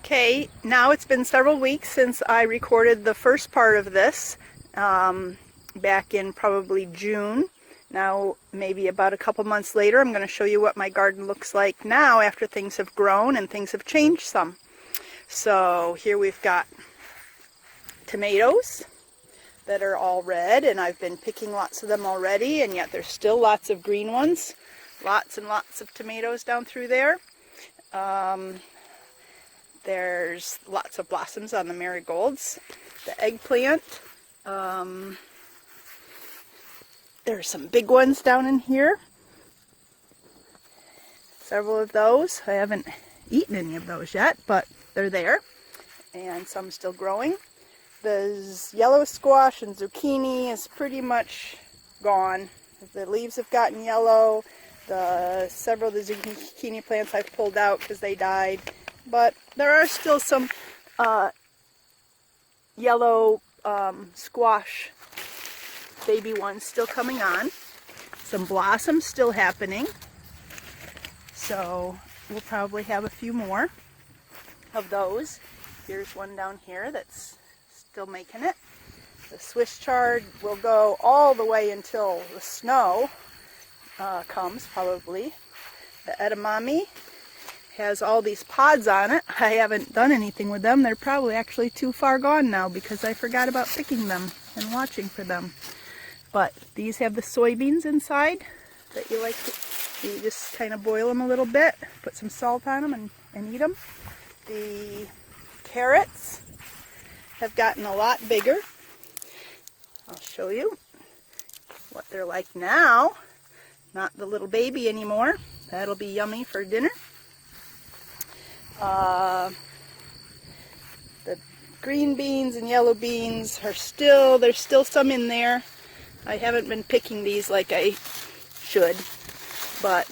Okay, now it's been several weeks since I recorded the first part of this, back in probably June. Now, maybe about a couple months later, I'm going to show you what my garden looks like now after things have grown and things have changed some. So here we've got tomatoes that are all red, and I've been picking lots of them already, and yet there's still lots of green ones. Lots and lots of tomatoes down through there. There's lots of blossoms on the marigolds. The eggplant. There's some big ones down in here. Several of those. I haven't eaten any of those yet, but they're there. And some still growing. The yellow squash and zucchini is pretty much gone. The leaves have gotten yellow. Several of the zucchini plants I've pulled out because they died. But there are still some yellow squash baby ones still coming on. Some blossoms still happening. So we'll probably have a few more of those. Here's one down here that's still making it. The Swiss chard will go all the way until the snow comes, probably. The edamame has all these pods on it. I haven't done anything with them. They're probably actually too far gone now because I forgot about picking them and watching for them. But these have the soybeans inside that you just kind of boil them a little bit, put some salt on them and eat them. The carrots have gotten a lot bigger. I'll show you what they're like now. Not the little baby anymore. That'll be yummy for dinner. The green beans and yellow beans are there's still some in there. I haven't been picking these like I should, but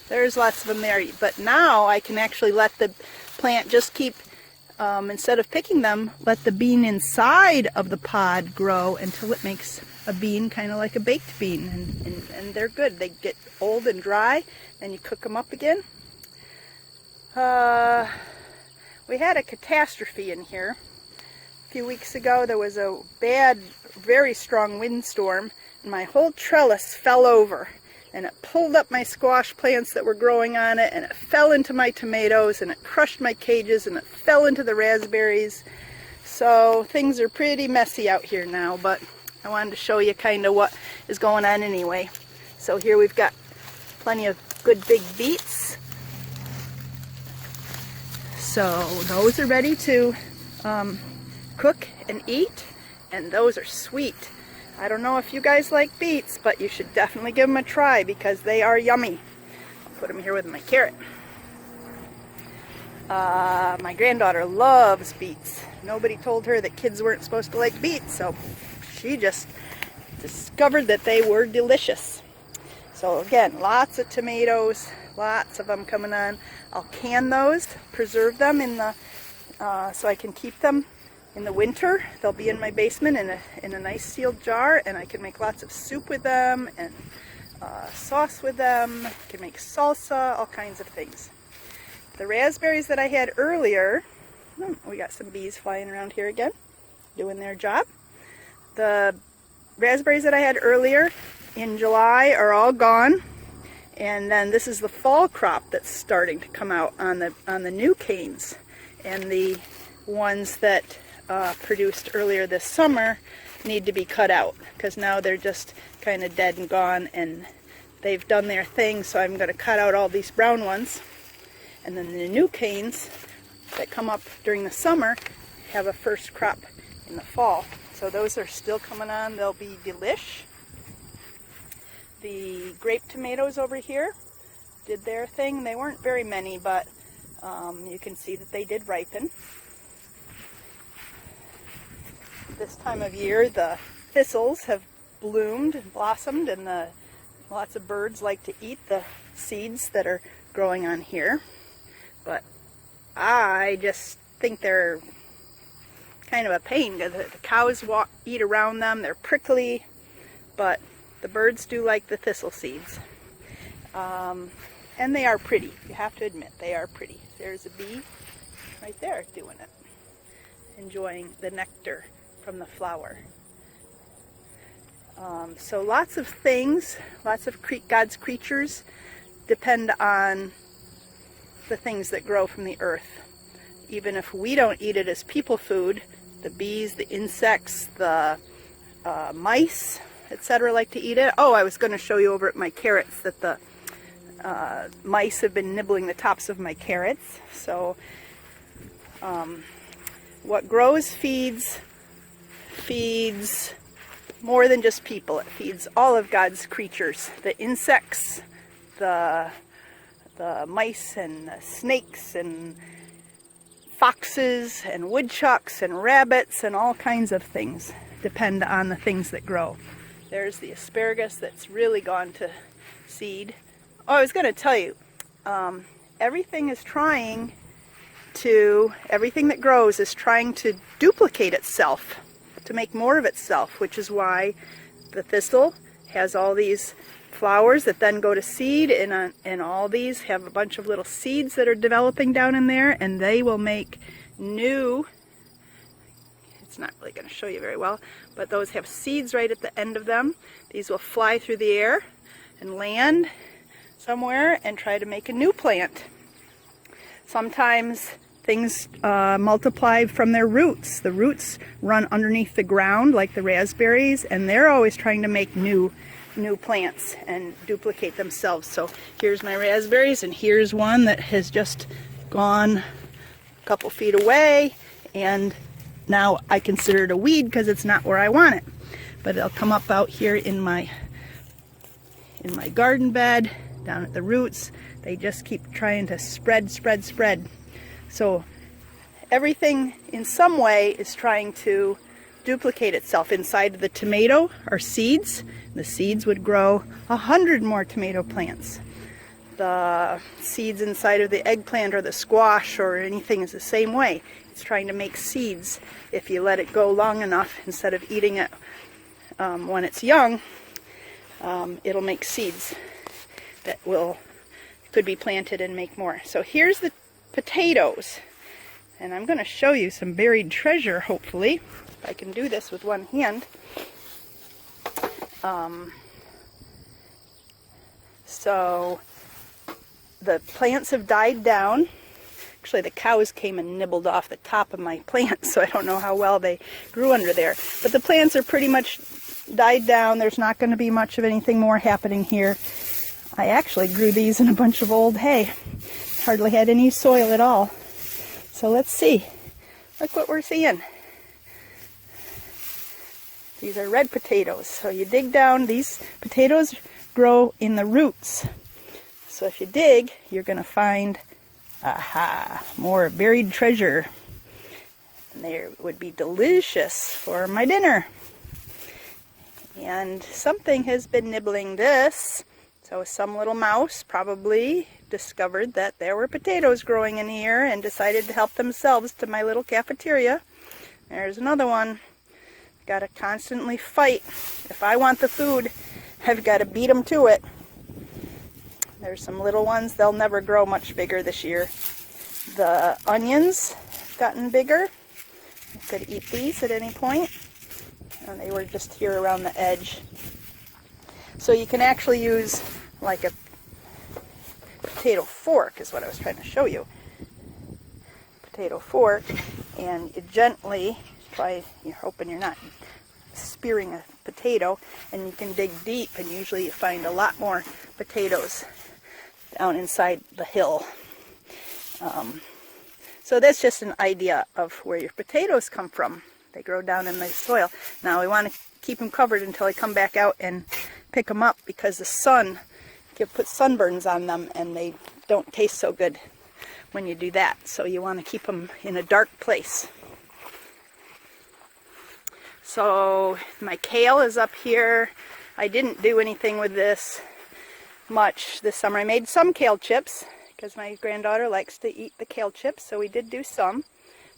there's lots of them there. But now I can actually let the plant just keep, instead of picking them, let the bean inside of the pod grow until it makes a bean, kind of like a baked bean, and they're good. They get old and dry, and you cook them up again. We had a catastrophe in here. A few weeks ago there was a bad, very strong windstorm, and my whole trellis fell over, and it pulled up my squash plants that were growing on it, and it fell into my tomatoes, and it crushed my cages, and it fell into the raspberries. So things are pretty messy out here now, but I wanted to show you kind of what is going on anyway. So here we've got plenty of good big beets. So those are ready to cook and eat, and those are sweet. I don't know if you guys like beets, but you should definitely give them a try because they are yummy. I'll put them here with my carrot. My granddaughter loves beets. Nobody told her that kids weren't supposed to like beets, so she just discovered that they were delicious. So again, lots of tomatoes, lots of them coming on. I'll can those, preserve them so I can keep them in the winter. They'll be in my basement in a nice sealed jar, and I can make lots of soup with them and sauce with them. I can make salsa, all kinds of things. The raspberries that I had earlier, we got some bees flying around here again, doing their job. The raspberries that I had earlier in July are all gone. And then this is the fall crop that's starting to come out on the new canes, and the ones that produced earlier this summer need to be cut out because now they're just kind of dead and gone, and they've done their thing. So I'm going to cut out all these brown ones, and then the new canes that come up during the summer have a first crop in the fall. So those are still coming on. They'll be delish. The grape tomatoes over here did their thing. They weren't very many, but you can see that they did ripen. This time of year, the thistles have bloomed and blossomed, and lots of birds like to eat the seeds that are growing on here. But I just think they're kind of a pain because the cows eat around them. They're prickly, but the birds do like the thistle seeds. And they are pretty. You have to admit, they are pretty. There's a bee right there doing it, enjoying the nectar from the flower. So lots of things, lots of God's creatures depend on the things that grow from the earth. Even if we don't eat it as people food, the bees, the insects, the mice, etc. like to eat it. Oh, I was going to show you over at my carrots that the mice have been nibbling the tops of my carrots. So what grows feeds more than just people. It feeds all of God's creatures, the insects, the mice and the snakes and foxes and woodchucks and rabbits and all kinds of things depend on the things that grow. There's the asparagus that's really gone to seed. Oh, I was going to tell you, everything that grows is trying to duplicate itself, to make more of itself, which is why the thistle has all these flowers that then go to seed, and all these have a bunch of little seeds that are developing down in there, and they will make new, it's not really going to show you very well, but those have seeds right at the end of them. These will fly through the air and land somewhere and try to make a new plant. Sometimes things multiply from their roots. The roots run underneath the ground like the raspberries, and they're always trying to make new plants and duplicate themselves. So here's my raspberries, and here's one that has just gone a couple feet away, and now I consider it a weed because it's not where I want it. But it'll come up out here in my garden bed, down at the roots. They just keep trying to spread. So everything in some way is trying to duplicate itself. Inside of the tomato are seeds. The seeds would grow 100 more tomato plants. The seeds inside of the eggplant or the squash or anything is the same way. It's trying to make seeds. If you let it go long enough, instead of eating it when it's young, it'll make seeds that could be planted and make more. So here's the potatoes, and I'm going to show you some buried treasure, hopefully. If I can do this with one hand. So the plants have died down. Actually, the cows came and nibbled off the top of my plants, so I don't know how well they grew under there. But the plants are pretty much died down. There's not going to be much of anything more happening here. I actually grew these in a bunch of old hay. Hardly had any soil at all. So let's see. Look what we're seeing. These are red potatoes. So you dig down, these potatoes grow in the roots. So if you dig, you're going to find, more buried treasure. And they would be delicious for my dinner. And something has been nibbling this. So some little mouse probably discovered that there were potatoes growing in here and decided to help themselves to my little cafeteria. There's another one. Got to constantly fight. If I want the food, I've got to beat them to it. There's some little ones. They'll never grow much bigger this year. The onions have gotten bigger. I could eat these at any point. And they were just here around the edge. So you can actually use like a potato fork is what I was trying to show you. Potato fork, and you gently you're hoping you're not spearing a potato, and you can dig deep, and usually you find a lot more potatoes down inside the hill. So that's just an idea of where your potatoes come from. They grow down in the soil. Now we want to keep them covered until I come back out and pick them up, because the sun can put sunburns on them and they don't taste so good when you do that. So you want to keep them in a dark place. So my kale is up here. I didn't do anything with this much this summer. I made some kale chips because my granddaughter likes to eat the kale chips, so we did do some.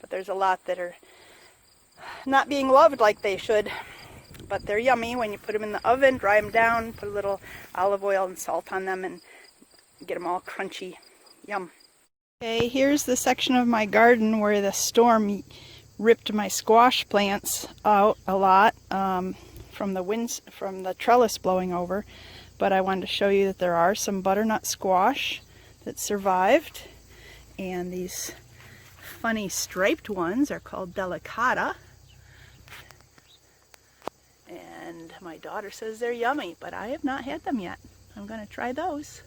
But there's a lot that are not being loved like they should. But they're yummy when you put them in the oven, dry them down, put a little olive oil and salt on them, and get them all crunchy. Yum. Okay, here's the section of my garden where the storm ripped my squash plants out a lot from the trellis blowing over. But I wanted to show you that there are some butternut squash that survived, and these funny striped ones are called delicata. And my daughter says they're yummy, but I have not had them yet. I'm going to try those.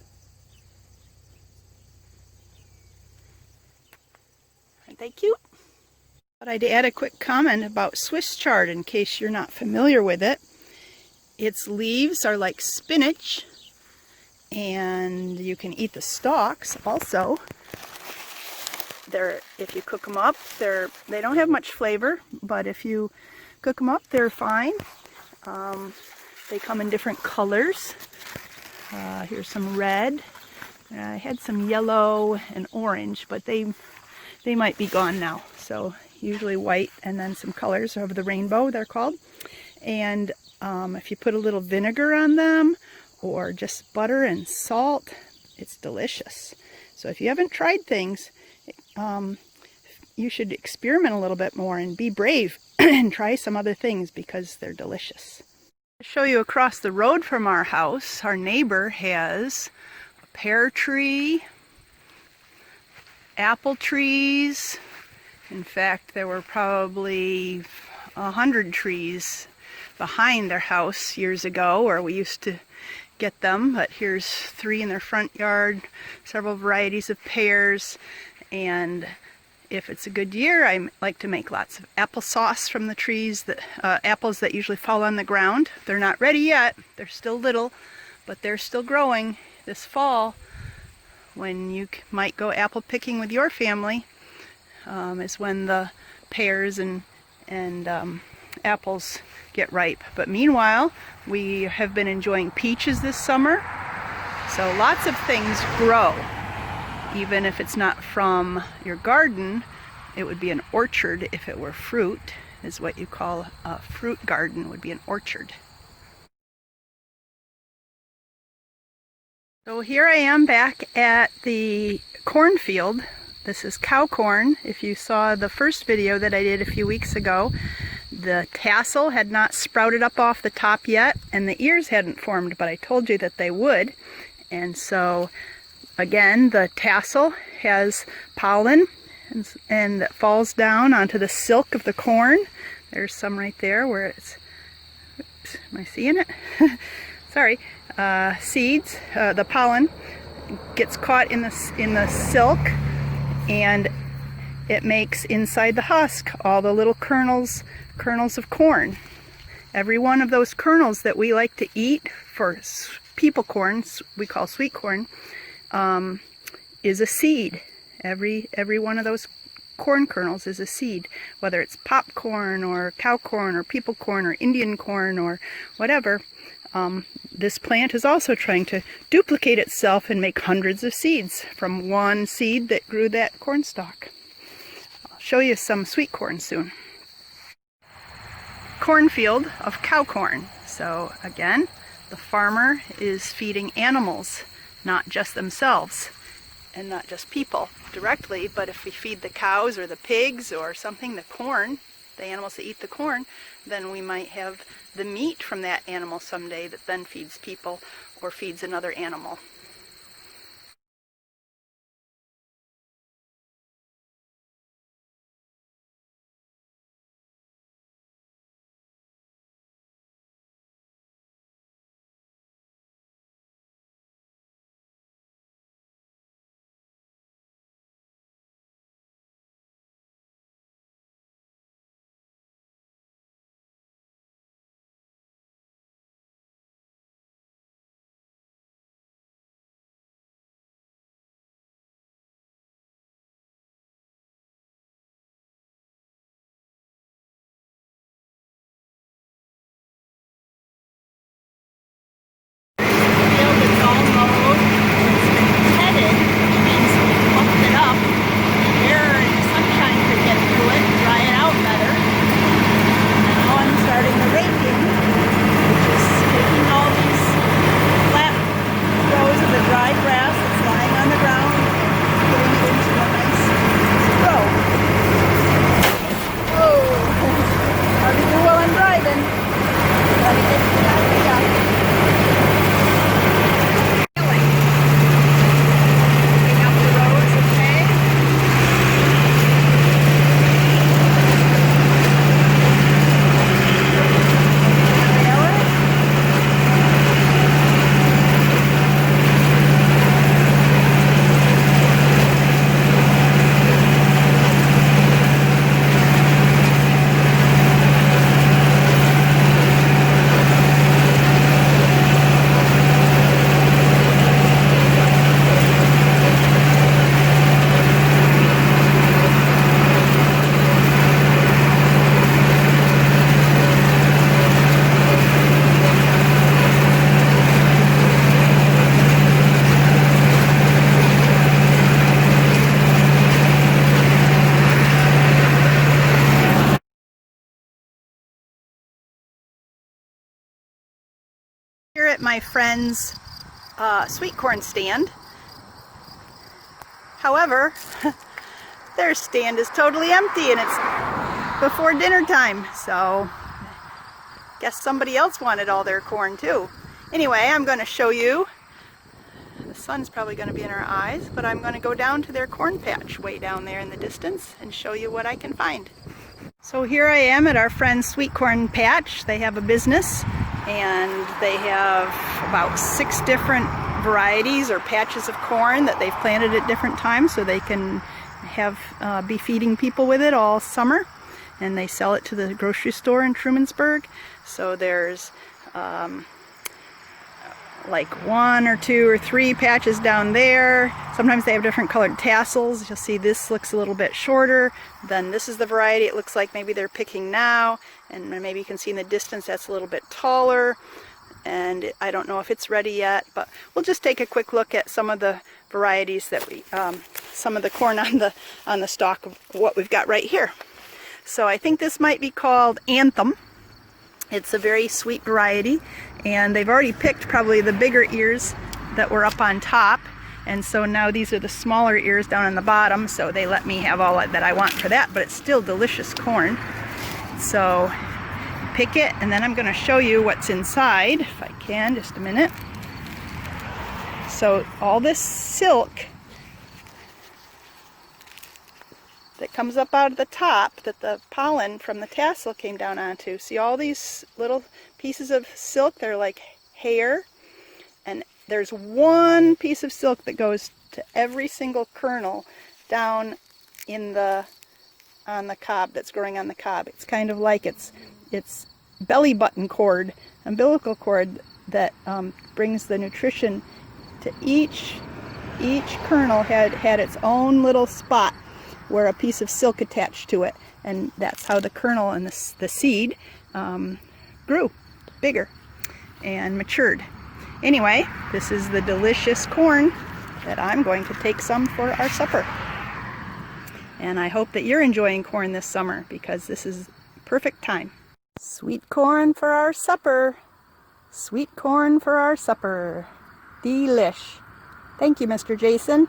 Aren't they cute? But I'd add a quick comment about Swiss chard in case you're not familiar with it. Its leaves are like spinach, and you can eat the stalks also. If you cook them up, they don't have much flavor, but if you cook them up, they're fine. They come in different colors. Here's some red. I had some yellow and orange, but they might be gone now. So usually white and then some colors of the rainbow, they're called. And if you put a little vinegar on them or just butter and salt, it's delicious. So if you haven't tried things, you should experiment a little bit more and be brave and try some other things because they're delicious. I'll show you across the road from our house, our neighbor has a pear tree, apple trees. In fact, there were probably 100 trees behind their house years ago where we used to get them, but here's 3 in their front yard, several varieties of pears, and if it's a good year, I like to make lots of applesauce from the trees, apples that usually fall on the ground. They're not ready yet, they're still little, but they're still growing. This fall, when you might go apple picking with your family, is when the pears and apples get ripe. But meanwhile, we have been enjoying peaches this summer. So lots of things grow. Even if it's not from your garden, it would be an orchard if it were fruit, is what you call a fruit garden, would be an orchard. So here I am back at the cornfield. This is cow corn. If you saw the first video that I did a few weeks ago, the tassel had not sprouted up off the top yet, and the ears hadn't formed, but I told you that they would. And so, again, the tassel has pollen and that falls down onto the silk of the corn. There's some right there where it's, oops, am I seeing it? Sorry, seeds, the pollen gets caught in the silk, and it makes inside the husk all the little kernels of corn. Every one of those kernels that we like to eat for people corn, we call sweet corn, is a seed. Every one of those corn kernels is a seed, whether it's popcorn or cow corn or people corn or Indian corn or whatever. This plant is also trying to duplicate itself and make hundreds of seeds from one seed that grew that corn stalk. I'll show you some sweet corn soon. Cornfield of cow corn. So again, the farmer is feeding animals, not just themselves and not just people directly, but if we feed the cows or the pigs or something, the corn, the animals that eat the corn, then we might have the meat from that animal someday that then feeds people or feeds another animal. Here at my friend's sweet corn stand. However, their stand is totally empty and it's before dinner time, so guess somebody else wanted all their corn too. Anyway, I'm going to show you. The sun's probably going to be in our eyes, but I'm going to go down to their corn patch way down there in the distance and show you what I can find. So here I am at our friend's sweet corn patch. They have a business and they have about 6 different varieties or patches of corn that they've planted at different times so they can have be feeding people with it all summer, and they sell it to the grocery store in Trumansburg. So there's like 1 or 2 or 3 patches down there. Sometimes they have different colored tassels. You'll see this looks a little bit shorter. Then this is the variety it looks like maybe they're picking now, and maybe you can see in the distance that's a little bit taller, and I don't know if it's ready yet, but we'll just take a quick look at some of the varieties that we some of the corn on the stalk of what we've got right here. So I think this might be called Anthem. It's a very sweet variety, and they've already picked probably the bigger ears that were up on top, and so now these are the smaller ears down on the bottom, so they let me have all that I want for that, but it's still delicious corn. So pick it, and then I'm going to show you what's inside, if I can, just a minute. So all this silk that comes up out of the top that the pollen from the tassel came down onto. See all these little pieces of silk? They're like hair, and there's one piece of silk that goes to every single kernel down in on the cob that's growing on the cob. It's kind of like it's belly button cord, umbilical cord that brings the nutrition to each kernel had its own little spot where a piece of silk attached to it, and that's how the kernel and the seed grew bigger and matured. Anyway, this is the delicious corn that I'm going to take some for our supper. And I hope that you're enjoying corn this summer, because this is perfect time. Sweet corn for our supper. Sweet corn for our supper. Delish. Thank you, Mr. Jason.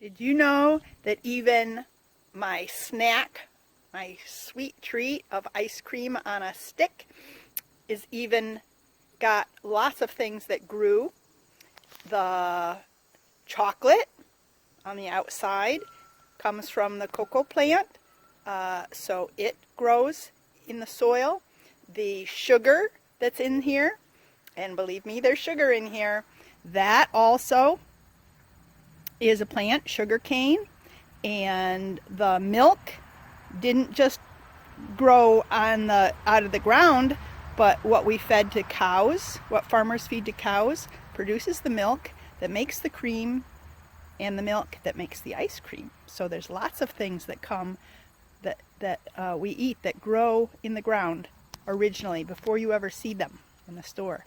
Did you know that even my snack, my sweet treat of ice cream on a stick, is even got lots of things that grew? The chocolate on the outside comes from the cocoa plant, so it grows in the soil. The sugar that's in here, and believe me, there's sugar in here, that also is a plant, sugar cane. And the milk didn't just grow out of the ground, but what we fed to cows, what farmers feed to cows, produces the milk that makes the cream, and the milk that makes the ice cream. So there's lots of things that come that we eat that grow in the ground originally before you ever see them in the store.